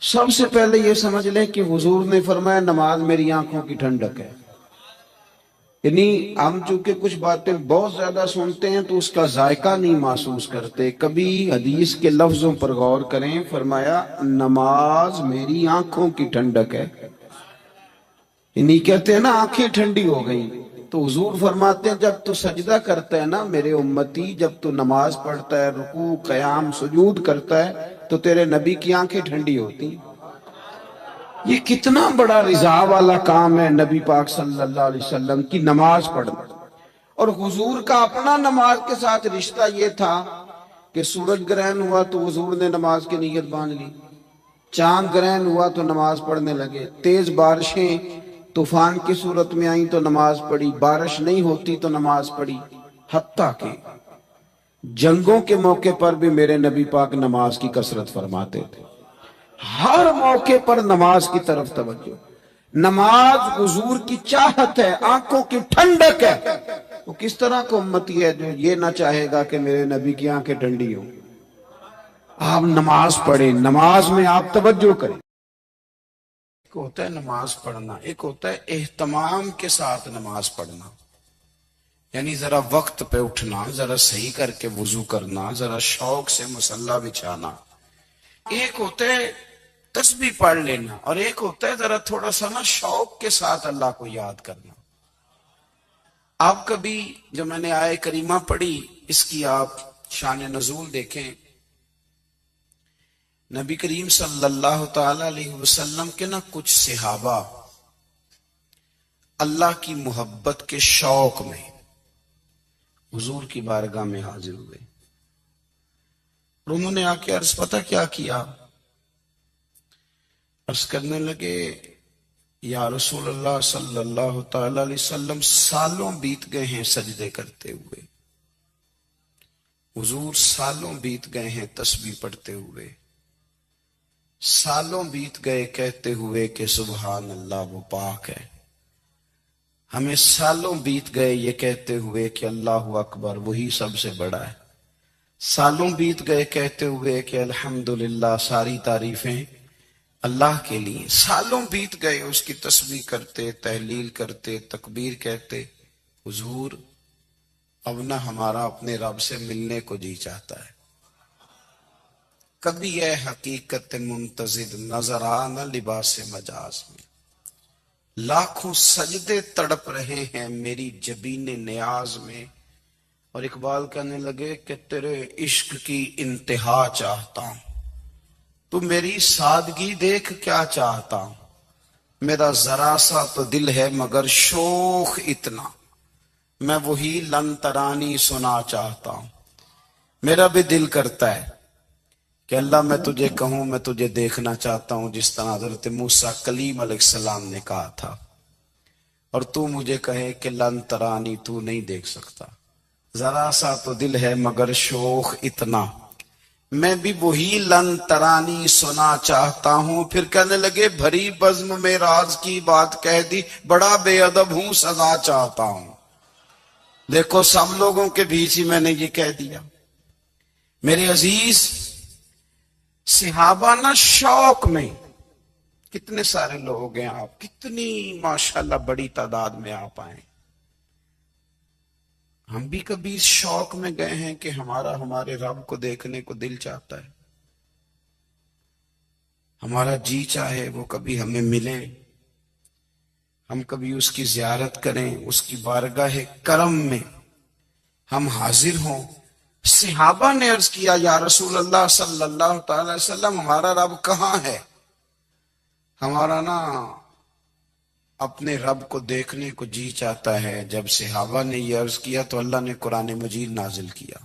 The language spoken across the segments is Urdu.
سب سے پہلے یہ سمجھ لیں کہ حضور نے فرمایا نماز میری آنکھوں کی ٹھنڈک ہے. یعنی ہم چونکہ کچھ باتیں بہت زیادہ سنتے ہیں تو اس کا ذائقہ نہیں محسوس کرتے. کبھی حدیث کے لفظوں پر غور کریں. فرمایا نماز میری آنکھوں کی ٹھنڈک ہے. یعنی کہتے ہیں نا آنکھیں ٹھنڈی ہو گئیں. تو حضور فرماتے ہیں جب تو سجدہ کرتا ہے نا میرے امتی، جب تو نماز پڑھتا ہے، رکوع قیام سجود کرتا ہے، تو تیرے نبی کی آنکھیں ٹھنڈی ہوتی ہیں. یہ کتنا بڑا رضا والا کام ہے نبی پاک صلی اللہ علیہ وسلم کی نماز پڑھنا. اور حضور کا اپنا نماز کے ساتھ رشتہ یہ تھا کہ سورج گرہن ہوا تو حضور نے نماز کی نیت باندھ لی، چاند گرہن ہوا تو نماز پڑھنے لگے، تیز بارشیں طوفان کی صورت میں آئیں تو نماز پڑھی، بارش نہیں ہوتی تو نماز پڑھی. حتیٰ کہ جنگوں کے موقع پر بھی میرے نبی پاک نماز کی کثرت فرماتے تھے. ہر موقع پر نماز کی طرف توجہ. نماز حضور کی چاہت ہے، آنکھوں کی ٹھنڈک ہے. وہ کس طرح کا امتی ہے جو یہ نہ چاہے گا کہ میرے نبی کی آنکھیں ٹھنڈی ہوں. آپ نماز پڑھیں، نماز میں آپ توجہ کریں. ایک ہوتا ہے نماز پڑھنا، ایک ہوتا ہے اہتمام کے ساتھ نماز پڑھنا. یعنی ذرا وقت پہ اٹھنا، ذرا صحیح کر کے وضو کرنا، ذرا شوق سے مصلی بچھانا. ایک ہوتا ہے تسبیح پڑھ لینا، اور ایک ہوتا ہے ذرا تھوڑا سا نا شوق کے ساتھ اللہ کو یاد کرنا. آپ کبھی جو میں نے آیہ کریمہ پڑھی اس کی آپ شان نزول دیکھیں. نبی کریم صلی اللہ تعالی علیہ وسلم کے نا کچھ صحابہ اللہ کی محبت کے شوق میں حضور کی بارگاہ میں حاضر ہوئے، اور انہوں نے آ کے عرض پتہ کیا کیا؟ عرض کرنے لگے یا رسول اللہ صلی اللہ تعالی علیہ وسلم سالوں بیت گئے ہیں سجدے کرتے ہوئے، حضور سالوں بیت گئے ہیں تسبیح پڑھتے ہوئے، سالوں بیت گئے کہتے ہوئے کہ سبحان اللہ وہ پاک ہے، ہمیں سالوں بیت گئے یہ کہتے ہوئے کہ اللہ اکبر وہی سب سے بڑا ہے، سالوں بیت گئے کہتے ہوئے کہ الحمدللہ ساری تعریفیں اللہ کے لیے، سالوں بیت گئے اس کی تسبیح کرتے، تحلیل کرتے، تکبیر کہتے. حضور اب نہ ہمارا اپنے رب سے ملنے کو جی چاہتا ہے. کبھی یہ حقیقت منتظر نظر آنا لباس مجاز میں، لاکھوں سجدے تڑپ رہے ہیں میری جبین نیاز میں. اور اقبال کہنے لگے کہ تیرے عشق کی انتہا چاہتا ہوں، تو میری سادگی دیکھ کیا چاہتا ہوں، میرا ذرا سا تو دل ہے مگر شوق اتنا، میں وہی لن ترانی سنا چاہتا ہوں. میرا بھی دل کرتا ہے کہ اللہ میں تجھے کہوں میں تجھے دیکھنا چاہتا ہوں جس طرح حضرت موسیٰ کلیم علیہ السلام نے کہا تھا، اور تو مجھے کہے کہ لن ترانی تو نہیں دیکھ سکتا، ذرا سا تو دل ہے مگر شوق اتنا، میں بھی وہی لن ترانی سنا چاہتا ہوں. پھر کہنے لگے بھری بزم میں راز کی بات کہہ دی، بڑا بے ادب ہوں سزا چاہتا ہوں. دیکھو سب لوگوں کے بیچ ہی میں نے یہ کہہ دیا. میرے عزیز صحابہ نا شوق میں، کتنے سارے لوگ ہیں آپ، کتنی ماشاءاللہ بڑی تعداد میں آپ آئیں. ہم بھی کبھی اس شوق میں گئے ہیں کہ ہمارے رب کو دیکھنے کو دل چاہتا ہے، ہمارا جی چاہے وہ کبھی ہمیں ملے، ہم کبھی اس کی زیارت کریں، اس کی بارگاہ کرم میں ہم حاضر ہوں. صحابہ نے عرض کیا یا رسول اللہ صلی اللہ تعالی علیہ وسلم ہمارا رب کہاں ہے؟ ہمارا نا اپنے رب کو دیکھنے کو جی چاہتا ہے. جب صحابہ نے یہ عرض کیا تو اللہ نے قرآن مجید نازل کیا.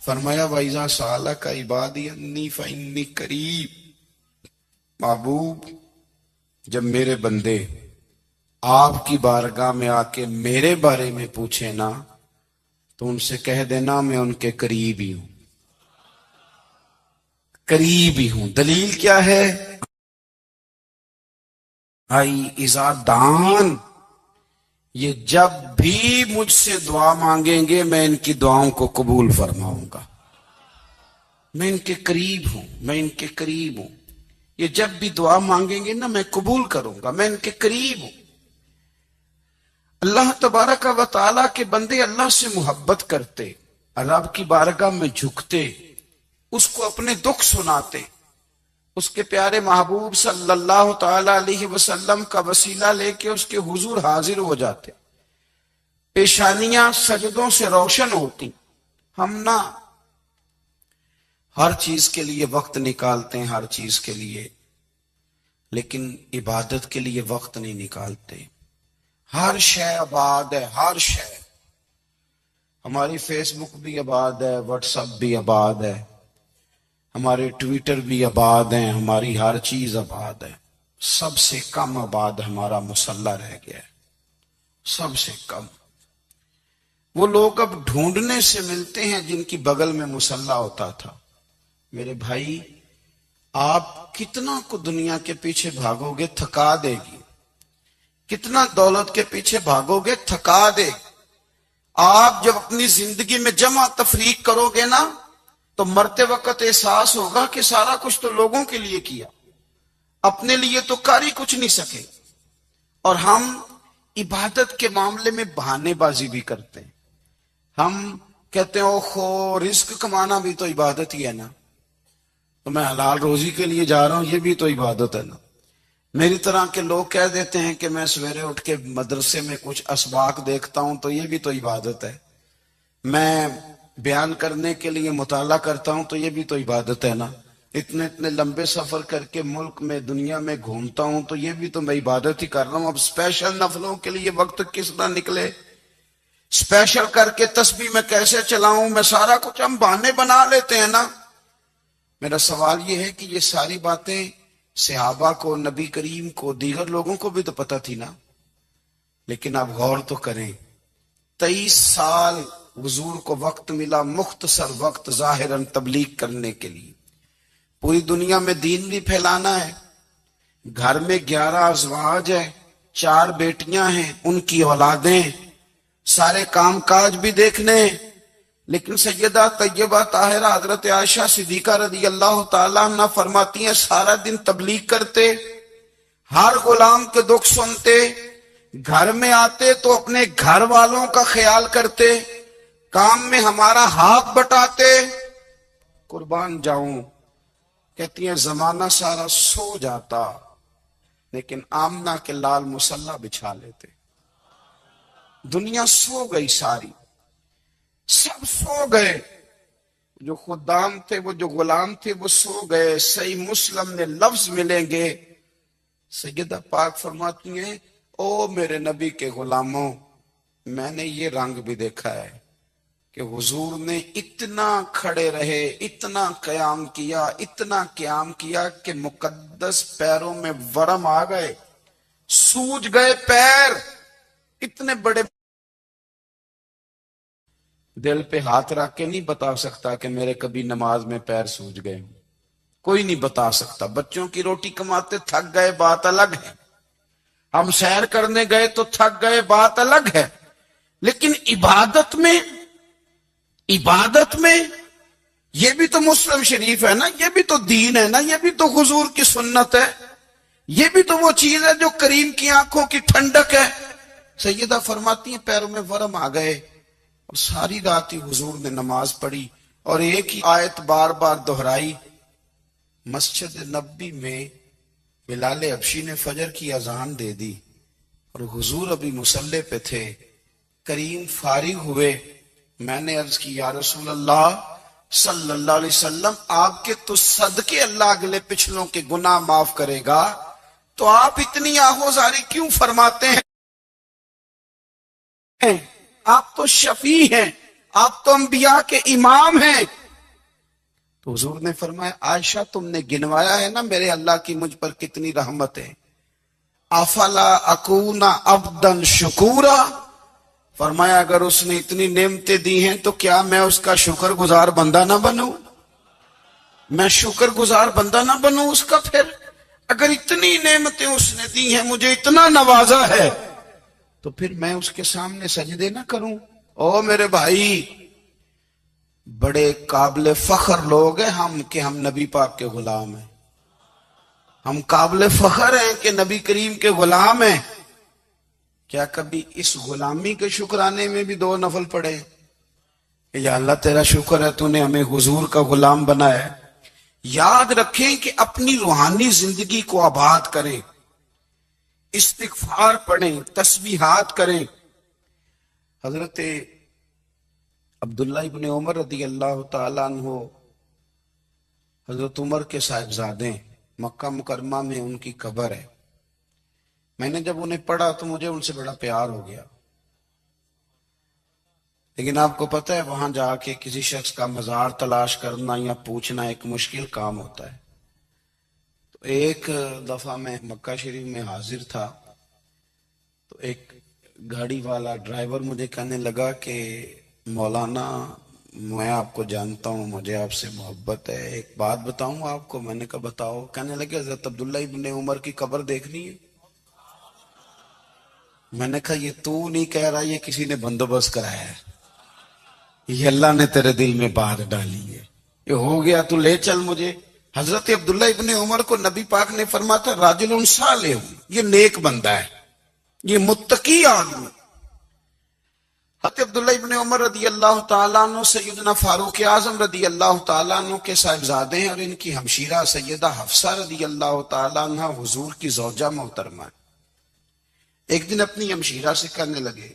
فرمایا وَإِذَا سَأَلَكَ عِبَادِي عَنِّي فَإِنِّي قَرِيبٌ. محبوب جب میرے بندے آپ کی بارگاہ میں آ کے میرے بارے میں پوچھیں نا تو ان سے کہہ دینا میں ان کے قریب ہی ہوں، قریب ہی ہوں. دلیل کیا ہے؟ اذا دان، یہ جب بھی مجھ سے دعا مانگیں گے میں ان کی دعاؤں کو قبول فرماؤں گا. میں ان کے قریب ہوں، میں ان کے قریب ہوں. یہ جب بھی دعا مانگیں گے نا میں قبول کروں گا، میں ان کے قریب ہوں۔ اللہ تبارک و تعالیٰ کے بندے اللہ سے محبت کرتے، رب کی بارگاہ میں جھکتے، اس کو اپنے دکھ سناتے، اس کے پیارے محبوب صلی اللہ تعالی علیہ وسلم کا وسیلہ لے کے اس کے حضور حاضر ہو جاتے، پیشانیاں سجدوں سے روشن ہوتی۔ ہم نہ ہر چیز کے لیے وقت نکالتے ہیں، ہر چیز کے لیے، لیکن عبادت کے لیے وقت نہیں نکالتے۔ ہر شے آباد ہے، ہر شے، ہماری فیس بک بھی آباد ہے، واٹس ایپ بھی آباد ہے، ہمارے ٹویٹر بھی آباد ہیں، ہماری ہر چیز آباد ہے۔ سب سے کم آباد ہمارا مصلی رہ گیا ہے، سب سے کم۔ وہ لوگ اب ڈھونڈنے سے ملتے ہیں جن کی بغل میں مصلی ہوتا تھا۔ میرے بھائی، آپ کتنا کو دنیا کے پیچھے بھاگو گے تھکا دے گی، کتنا دولت کے پیچھے بھاگو گے تھکا دے گی۔ آپ جب اپنی زندگی میں جمع تفریق کرو گے نا تو مرتے وقت احساس ہوگا کہ سارا کچھ تو لوگوں کے لیے کیا، اپنے لیے تو کر ہی کچھ نہیں سکے۔ اور ہم عبادت کے معاملے میں بہانے بازی بھی کرتے ہیں۔ ہم کہتے ہیں اوخو رزق کمانا بھی تو عبادت ہی ہے نا، تو میں حلال روزی کے لیے جا رہا ہوں، یہ بھی تو عبادت ہے نا۔ میری طرح کے لوگ کہہ دیتے ہیں کہ میں سویرے اٹھ کے مدرسے میں کچھ اسباق دیکھتا ہوں تو یہ بھی تو عبادت ہے، میں بیان کرنے کے لیے مطالعہ کرتا ہوں تو یہ بھی تو عبادت ہے نا، اتنے لمبے سفر کر کے ملک میں دنیا میں گھومتا ہوں تو یہ بھی تو میں عبادت ہی کر رہا ہوں۔ اب اسپیشل نفلوں کے لیے وقت کس طرح نکلے، اسپیشل کر کے تسبیح میں کیسے چلاؤں، میں سارا کچھ ہم بہانے بنا لیتے ہیں نا۔ میرا سوال یہ ہے کہ یہ ساری باتیں صحابہ کو، نبی کریم کو، دیگر لوگوں کو بھی تو پتہ تھی نا، لیکن آپ غور تو کریں، 23 سال حضور کو وقت ملا، مختصر وقت ظاہراً تبلیغ کرنے کے لیے، پوری دنیا میں دین بھی پھیلانا ہے۔ گھر میں 11 ازواج ہے، 4 بیٹیاں ہیں، ان کی اولادیں، سارے کام کاج بھی دیکھنے ہیں۔ لیکن سیدہ طیبہ طاہرہ حضرت عائشہ صدیقہ رضی اللہ تعالیٰ عنہ فرماتی ہیں سارا دن تبلیغ کرتے، ہر غلام کے دکھ سنتے، گھر میں آتے تو اپنے گھر والوں کا خیال کرتے، کام میں ہمارا ہاتھ بٹاتے۔ قربان جاؤں، کہتی ہیں زمانہ سارا سو جاتا لیکن آمنہ کے لال مصلی بچھا لیتے۔ دنیا سو گئی، ساری سب سو گئے، جو خدام تھے، وہ جو غلام تھے، وہ سو گئے۔ صحیح مسلم میں لفظ ملیں گے، سیدہ پاک فرماتی ہیں او میرے نبی کے غلاموں، میں نے یہ رنگ بھی دیکھا ہے کہ حضور نے اتنا کھڑے رہے، اتنا قیام کیا، اتنا قیام کیا کہ مقدس پیروں میں ورم آ گئے، سوج گئے پیر، اتنے بڑے۔ دل پہ ہاتھ رکھ کے نہیں بتا سکتا کہ میرے کبھی نماز میں پیر سوج گئے، کوئی نہیں بتا سکتا۔ بچوں کی روٹی کماتے تھک گئے، بات الگ ہے، ہم سیر کرنے گئے تو تھک گئے، بات الگ ہے، لیکن عبادت میں یہ بھی تو مسلم شریف ہے نا، یہ بھی تو دین ہے نا، یہ بھی تو حضور کی سنت ہے، یہ بھی تو وہ چیز ہے جو کریم کی آنکھوں کی ٹھنڈک ہے۔ سیدہ فرماتی ہیں پیروں میں ورم آ گئے، اور ساری رات ہی حضور نے نماز پڑھی اور ایک ہی آیت بار بار دہرائی۔ مسجد نبوی میں بلال حبشی نے فجر کی اذان دے دی اور حضور ابھی مصلی پہ تھے، کریم فارغ ہوئے، میں نے عرض کی یا رسول اللہ صلی اللہ علیہ وسلم، آپ کے تو صدقے اللہ اگلے پچھلوں کے گناہ معاف کرے گا، تو آپ اتنی آہوزاری کیوں فرماتے ہیں؟ آپ تو شفیع ہیں، آپ تو انبیاء کے امام ہیں۔ تو حضور نے فرمایا عائشہ تم نے گنوایا ہے نا میرے اللہ کی مجھ پر کتنی رحمت ہے، افلا اکون عبدا شکورا، فرمایا اگر اس نے اتنی نعمتیں دی ہیں تو کیا میں اس کا شکر گزار بندہ نہ بنوں، میں شکر گزار بندہ نہ بنوں اس کا؟ پھر اگر اتنی نعمتیں اس نے دی ہیں، مجھے اتنا نوازا ہے، تو پھر میں اس کے سامنے سجدے نہ کروں؟ او میرے بھائی، بڑے قابل فخر لوگ ہیں ہم کہ ہم نبی پاک کے غلام ہیں۔ ہم قابل فخر ہیں کہ نبی کریم کے غلام ہیں. کیا کبھی اس غلامی کے شکرانے میں بھی 2 نفل پڑھے کہ یا اللہ تیرا شکر ہے تو نے ہمیں حضور کا غلام بنایا ہے؟ یاد رکھیں کہ اپنی روحانی زندگی کو آباد کریں، استغفار پڑھیں، تسبیحات کریں. حضرت عبداللہ ابن عمر رضی اللہ تعالیٰ عنہ حضرت عمر کے صاحبزادے، مکہ مکرمہ میں ان کی قبر ہے. میں نے جب انہیں پڑھا تو مجھے ان سے بڑا پیار ہو گیا، لیکن آپ کو پتہ ہے وہاں جا کے کسی شخص کا مزار تلاش کرنا یا پوچھنا ایک مشکل کام ہوتا ہے. تو ایک دفعہ میں مکہ شریف میں حاضر تھا، تو ایک گاڑی والا ڈرائیور مجھے کہنے لگا کہ مولانا میں آپ کو جانتا ہوں، مجھے آپ سے محبت ہے، ایک بات بتاؤں آپ کو. میں نے کہا بتاؤ. کہنے لگے حضرت عبداللہ ابن عمر کی قبر دیکھنی ہے. میں نے کہا یہ تو نہیں کہہ رہا، یہ کسی نے بندوبست کرایا ہے، یہ اللہ نے تیرے دل میں بات ڈالی ہے، یہ ہو گیا تو لے چل مجھے. حضرت عبداللہ ابن عمر کو نبی پاک نے فرمایا تھا راجل صالح، یہ نیک بندہ ہے، یہ متقی آدمی. حضرت عبداللہ ابن عمر رضی اللہ تعالیٰ عنہ سیدنا فاروق اعظم رضی اللہ تعالیٰ عنہ کے صاحبزادے ہیں، اور ان کی ہمشیرہ سیدہ حفصہ رضی اللہ تعالیٰ عنہ حضور کی زوجہ محترمہ. ایک دن اپنی ہمشیرہ سے کہنے لگے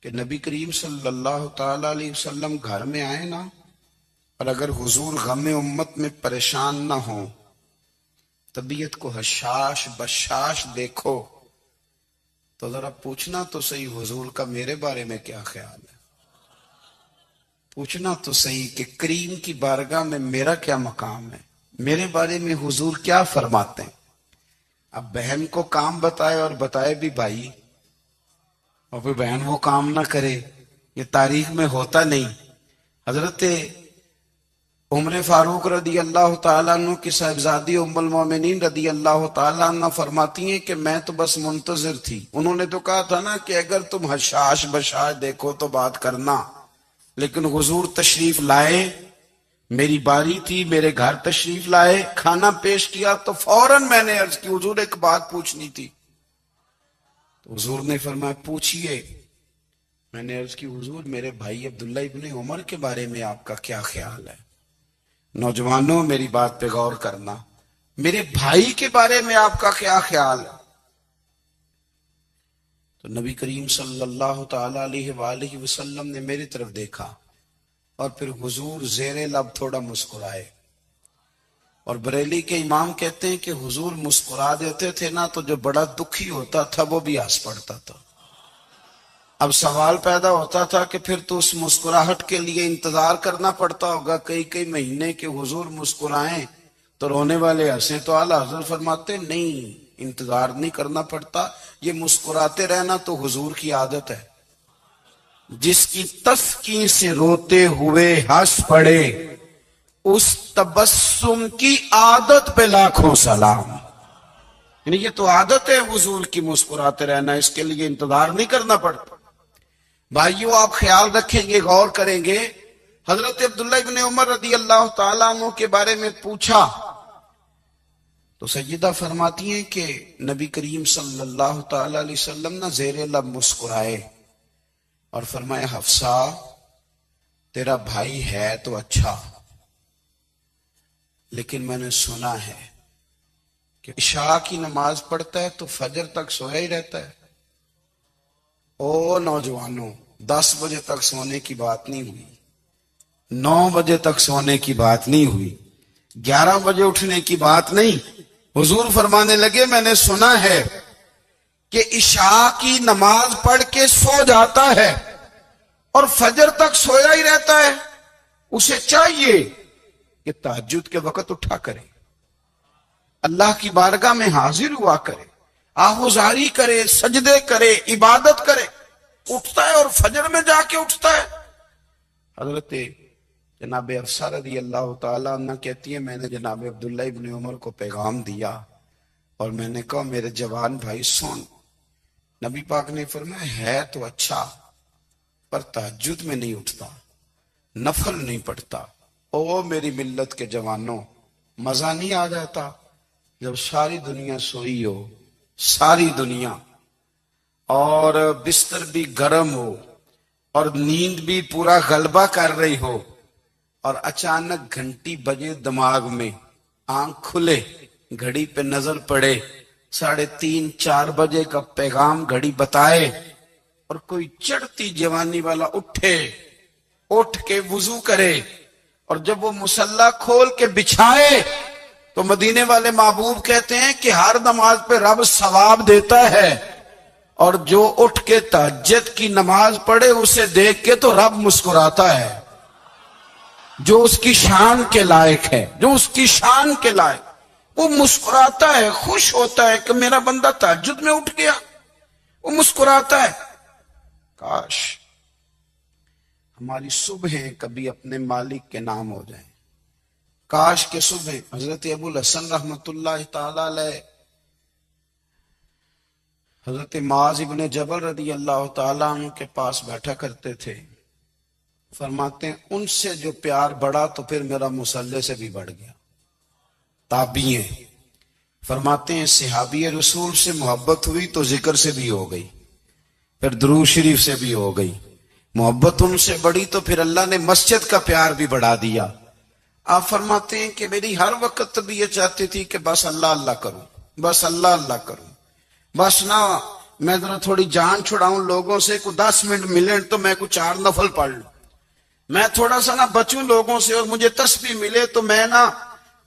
کہ نبی کریم صلی اللہ تعالیٰ علیہ وسلم گھر میں آئے نا، اور اگر حضور غم امت میں پریشان نہ ہوں، طبیعت کو حشاش بشاش دیکھو، تو ذرا پوچھنا تو صحیح حضور کا میرے بارے میں کیا خیال ہے، پوچھنا تو صحیح کہ کریم کی بارگاہ میں میرا کیا مقام ہے، میرے بارے میں حضور کیا فرماتے ہیں. اب بہن کو کام بتائے اور بتائے بھی بھائی، اور پھر بہن وہ کام نہ کرے، یہ تاریخ میں ہوتا نہیں. حضرت عمر فاروق رضی اللہ تعالیٰ عنہ کی صاحبزادی ام المومنین رضی اللہ تعالیٰ عنہ فرماتی ہیں کہ میں تو بس منتظر تھی. انہوں نے تو کہا تھا نا کہ اگر تم حشاش بشاش دیکھو تو بات کرنا، لیکن حضور تشریف لائے، میری باری تھی، میرے گھر تشریف لائے، کھانا پیش کیا تو فوراً میں نے عرض کی حضور ایک بات پوچھنی تھی. تو حضور نے فرمایا پوچھئے. میں نے عرض کی حضور میرے بھائی عبداللہ ابن عمر کے بارے میں آپ کا کیا خیال ہے؟ نوجوانوں میری بات پہ غور کرنا، میرے بھائی کے بارے میں آپ کا کیا خیال ہے؟ تو نبی کریم صلی اللہ تعالی علیہ وآلہ وسلم نے میری طرف دیکھا، اور پھر حضور زیر لب تھوڑا مسکرائے. اور بریلی کے امام کہتے ہیں کہ حضور مسکرا دیتے تھے نا تو جو بڑا دکھی ہوتا تھا وہ بھی ہنس پڑتا تھا. اب سوال پیدا ہوتا تھا کہ پھر تو اس مسکراہٹ کے لیے انتظار کرنا پڑتا ہوگا کئی مہینے کے حضور مسکرائیں تو رونے والے ہنسیں. تو اعلیٰ حضرت فرماتے نہیں، انتظار نہیں کرنا پڑتا، یہ مسکراتے رہنا تو حضور کی عادت ہے. جس کی تسکین سے روتے ہوئے ہنس پڑے اس تبسم کی عادت پہ لاکھوں سلام. یعنی یہ تو عادت ہے حضور کی مسکراتے رہنا، اس کے لیے انتظار نہیں کرنا پڑتا. بھائیو آپ خیال رکھیں گے، غور کریں گے. حضرت عبداللہ ابن عمر رضی اللہ تعالیٰ عنہ کے بارے میں پوچھا تو سیدہ فرماتی ہیں کہ نبی کریم صلی اللہ تعالیٰ علیہ وسلم نہ زیر لب مسکرائے اور فرمایا حفصہ تیرا بھائی ہے تو اچھا، لیکن میں نے سنا ہے کہ عشاء کی نماز پڑھتا ہے تو فجر تک سویا ہی رہتا ہے. او نوجوانوں، 10 بجے تک سونے کی بات نہیں ہوئی، 9 بجے تک سونے کی بات نہیں ہوئی، 11 بجے اٹھنے کی بات نہیں. حضور فرمانے لگے میں نے سنا ہے کہ عشاء کی نماز پڑھ کے سو جاتا ہے اور فجر تک سویا ہی رہتا ہے، اسے چاہیے کہ تہجد کے وقت اٹھا کرے، اللہ کی بارگاہ میں حاضر ہوا کرے، آہوزاری کرے، سجدے کرے، عبادت کرے. اٹھتا ہے اور فجر میں جا کے اٹھتا ہے. حضرت جناب حفصہ رضی اللہ تعالیٰ عنہ کہتی ہے میں نے جناب عبداللہ ابن عمر کو پیغام دیا اور میں نے کہا میرے جوان بھائی سن. نبی پاک نے فرمایا ہے تو اچھا پر تہجد میں نہیں اٹھتا، نفل نہیں پڑھتا. او میری ملت کے جوانوں، مزہ نہیں آ جاتا جب ساری دنیا سوئی ہو، ساری دنیا، اور بستر بھی گرم ہو اور نیند بھی پورا غلبہ کر رہی ہو، اور اچانک گھنٹی بجے دماغ میں، آنکھ کھلے، گھڑی پہ نظر پڑے، 3:30 4 بجے کا پیغام گھڑی بتائے، اور کوئی چڑھتی جوانی والا اٹھ کے وضو کرے، اور جب وہ مصلی کھول کے بچھائے تو مدینے والے محبوب کہتے ہیں کہ ہر نماز پہ رب ثواب دیتا ہے، اور جو اٹھ کے تہجد کی نماز پڑھے اسے دیکھ کے تو رب مسکراتا ہے، جو اس کی شان کے لائق ہے، جو اس کی شان کے لائق، وہ مسکراتا ہے، خوش ہوتا ہے کہ میرا بندہ تہجد میں اٹھ گیا، وہ مسکراتا ہے۔ کاش ہماری صبحیں کبھی اپنے مالک کے نام ہو جائیں، کاش کے صبح حضرت ابو الحسن رحمت اللہ تعالی علیہ حضرت معاذ ابن جبل رضی اللہ تعالیٰ عنہ کے پاس بیٹھا کرتے تھے، فرماتے ہیں ان سے جو پیار بڑھا تو پھر میرا مصلی سے بھی بڑھ گیا۔ تابعی ہیں، فرماتے ہیں صحابی رسول سے محبت ہوئی تو ذکر سے بھی ہو گئی، پھر درود شریف سے بھی ہو گئی، محبت ان سے بڑھی تو پھر اللہ نے مسجد کا پیار بھی بڑھا دیا۔ آپ فرماتے ہیں کہ میری ہر وقت طبیعت چاہتی تھی کہ بس اللہ اللہ کروں، بس اللہ اللہ کروں، بس نہ میں ذرا تھوڑی جان چھڑاؤں لوگوں سے، کوئی 10 منٹ ملے تو میں کوئی 4 نفل پڑھ لوں، میں تھوڑا سا نہ بچوں لوگوں سے، اور مجھے تسبیح ملے تو میں نہ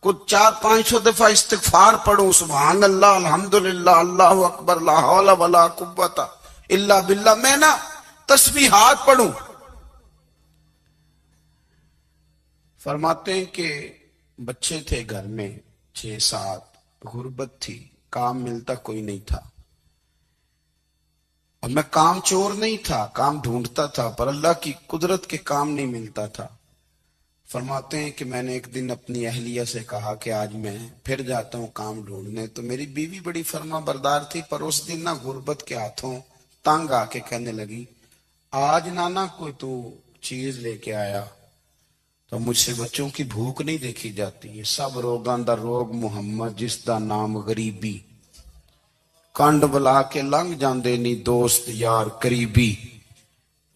کچھ 400-500 دفعہ استغفار پڑھوں، سبحان اللہ، الحمدللہ، اللہ اکبر، لا حول ولا قوت الا باللہ، میں نہ تسبیحات پڑھوں۔ فرماتے ہیں کہ بچے تھے گھر میں 6-7، غربت تھی، کام ملتا کوئی نہیں تھا، اور میں کام چور نہیں تھا، کام ڈھونڈتا تھا، پر اللہ کی قدرت کے کام نہیں ملتا تھا۔ فرماتے ہیں کہ میں نے ایک دن اپنی اہلیہ سے کہا کہ آج میں پھر جاتا ہوں کام ڈھونڈنے، تو میری بیوی بڑی فرما بردار تھی، پر اس دن نہ غربت کے ہاتھوں تنگ آ کے کہنے لگی آج نانا کوئی تو چیز لے کے آیا، تو مجھ سے بچوں کی بھوک نہیں دیکھی جاتی ہے، سب روگاں دا روگ محمد جس دا نام غریبی، کنڈ بلا کے لنگ جاندے نہیں دوست یار قریبی،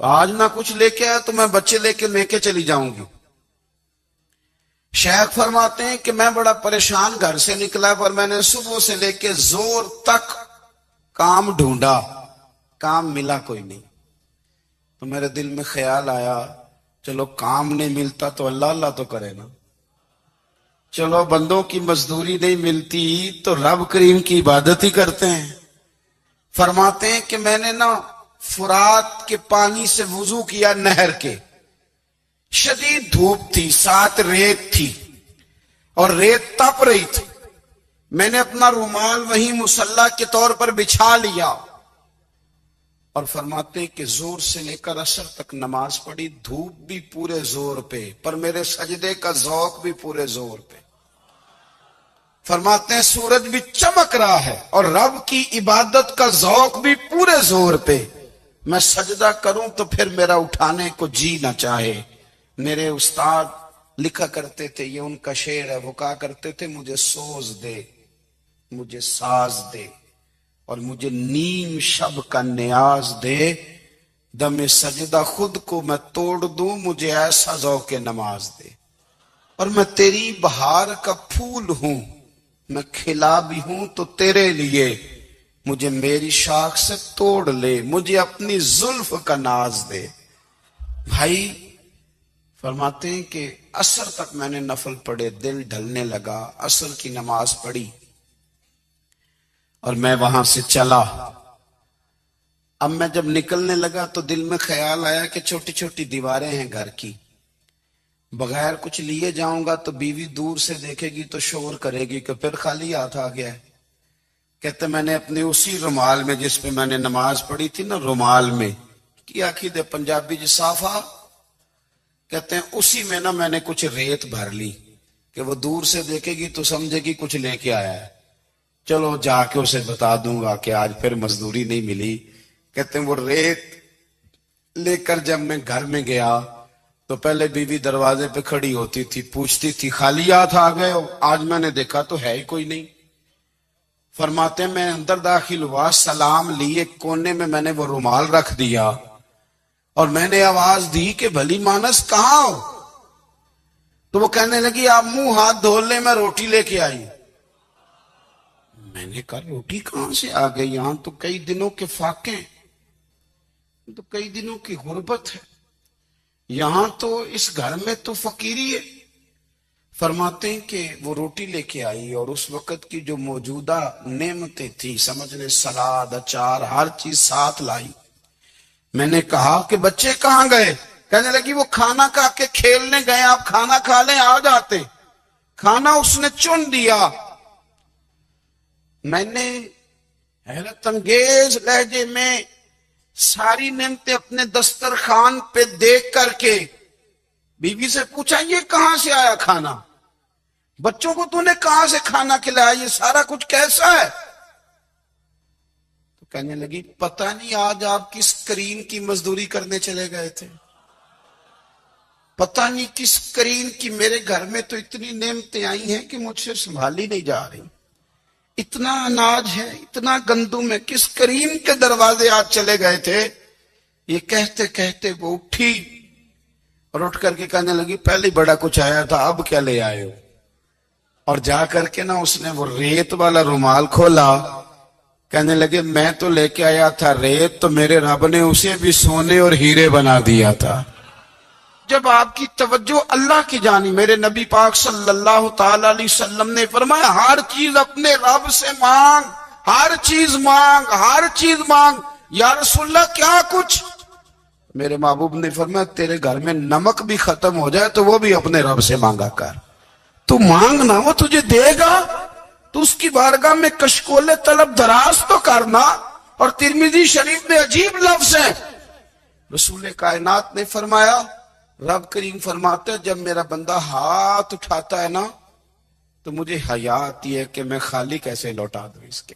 آج نہ کچھ لے کے آیا تو میں بچے لے کے چلی جاؤں گی۔ شیخ فرماتے ہیں کہ میں بڑا پریشان گھر سے نکلا، پر میں نے صبح سے لے کے زور تک کام ڈھونڈا، کام ملا کوئی نہیں، تو میرے دل میں خیال آیا چلو کام نہیں ملتا تو اللہ اللہ تو کرے نا، چلو بندوں کی مزدوری نہیں ملتی تو رب کریم کی عبادت ہی کرتے ہیں۔ فرماتے ہیں کہ میں نے نا فرات کے پانی سے وضو کیا، نہر کے، شدید دھوپ تھی، ساتھ ریت تھی اور ریت تپ رہی تھی، میں نے اپنا رومال وہیں مصلی کے طور پر بچھا لیا، اور فرماتے ہیں کہ زور سے لے کر عصر تک نماز پڑھی، دھوپ بھی پورے زور پہ، پر میرے سجدے کا ذوق بھی پورے زور پہ۔ فرماتے ہیں سورج بھی چمک رہا ہے اور رب کی عبادت کا ذوق بھی پورے زور پہ، میں سجدہ کروں تو پھر میرا اٹھانے کو جی نہ چاہے۔ میرے استاد لکھا کرتے تھے، یہ ان کا شعر ہے، وہ کہا کرتے تھے مجھے سوز دے، مجھے ساز دے، اور مجھے نیم شب کا نیاز دے، دم سجدہ خود کو میں توڑ دوں، مجھے ایسا ذوق نماز دے، اور میں تیری بہار کا پھول ہوں، میں کھلا بھی ہوں تو تیرے لیے، مجھے میری شاخ سے توڑ لے، مجھے اپنی زلف کا ناز دے۔ بھائی فرماتے ہیں کہ عصر تک میں نے نفل پڑھے، دل ڈھلنے لگا، عصر کی نماز پڑھی اور میں وہاں سے چلا۔ اب میں جب نکلنے لگا تو دل میں خیال آیا کہ چھوٹی چھوٹی دیواریں ہیں گھر کی، بغیر کچھ لیے جاؤں گا تو بیوی دور سے دیکھے گی تو شور کرے گی کہ پھر خالی ہاتھ آ گیا ہے۔ کہتے میں نے اپنے اسی رومال میں جس پہ میں نے نماز پڑھی تھی نا، رومال میں کی آخی دے پنجابی جی صافہ، کہتے ہیں اسی میں نا میں نے کچھ ریت بھر لی کہ وہ دور سے دیکھے گی تو سمجھے گی کچھ لے کے آیا ہے، چلو جا کے اسے بتا دوں گا کہ آج پھر مزدوری نہیں ملی۔ کہتے ہیں وہ ریت لے کر جب میں گھر میں گیا تو پہلے بیوی دروازے پہ کھڑی ہوتی تھی، پوچھتی تھی خالی ہاتھ آ گئے ہو؟ آج میں نے دیکھا تو ہے ہی کوئی نہیں۔ فرماتے ہیں میں اندر داخل ہوا، سلام لیے، کونے میں نے وہ رومال رکھ دیا اور میں نے آواز دی کہ بھلی مانس کہاں ہو؟ تو وہ کہنے لگی آپ منہ ہاتھ دھو لیں، میں روٹی لے کے آئی۔ میں نے کہا روٹی کہاں سے آ گئی؟ یہاں تو کئی دنوں کے فاقے ہیں، تو کئی دنوں کی غربت ہے، یہاں تو اس گھر میں تو فقیری ہے۔ فرماتے ہیں کہ وہ روٹی لے کے آئی اور اس وقت کی جو موجودہ نعمتیں تھی، سمجھ لیں سلاد، اچار، ہر چیز ساتھ لائی۔ میں نے کہا کہ بچے کہاں گئے؟ کہنے لگی وہ کھانا کھا کے کھیلنے گئے، آپ کھانا کھا لیں آ جاتے۔ کھانا اس نے چن دیا۔ میں نے حیرت انگیز لہجے میں ساری نعمتیں اپنے دسترخوان پہ دیکھ کر کے بیوی سے پوچھا یہ کہاں سے آیا کھانا؟ بچوں کو تو نے کہاں سے کھانا کھلایا؟ یہ سارا کچھ کیسا ہے؟ تو کہنے لگی پتہ نہیں آج آپ کس کریم کی مزدوری کرنے چلے گئے تھے، پتہ نہیں کس کریم کی، میرے گھر میں تو اتنی نعمتیں آئی ہیں کہ مجھ سے سنبھالی نہیں جا رہی، اتنا اناج ہے، اتنا گندم ہے، کس کریم کے دروازے آج چلے گئے تھے؟ یہ کہتے کہتے وہ اٹھی اور اٹھ کر کے کہنے لگی پہلے بڑا کچھ آیا تھا، اب کیا لے آئے ہو؟ اور جا کر کے نا اس نے وہ ریت والا رومال کھولا، کہنے لگے میں تو لے کے آیا تھا ریت، تو میرے رب نے اسے بھی سونے اور ہیرے بنا دیا تھا۔ جب آپ کی توجہ اللہ کی جانی، میرے نبی پاک صلی اللہ تعالی علیہ وسلم نے فرمایا ہر چیز اپنے رب سے مانگ، ہر چیز مانگ، ہر چیز مانگ۔ یا رسول اللہ کیا کچھ؟ میرے محبوب نے فرمایا تیرے گھر میں نمک بھی ختم ہو جائے تو وہ بھی اپنے رب سے مانگا کر، تو مانگنا وہ تجھے دے گا، تو اس کی بارگاہ میں کشکول طلب دراز تو کرنا۔ اور ترمذی شریف میں عجیب لفظ ہے، رسول کائنات نے فرمایا، رب کریم فرماتا ہے جب میرا بندہ ہاتھ اٹھاتا ہے نا تو مجھے حیا آتی ہے کہ میں خالی کیسے لوٹا دوں اس کے۔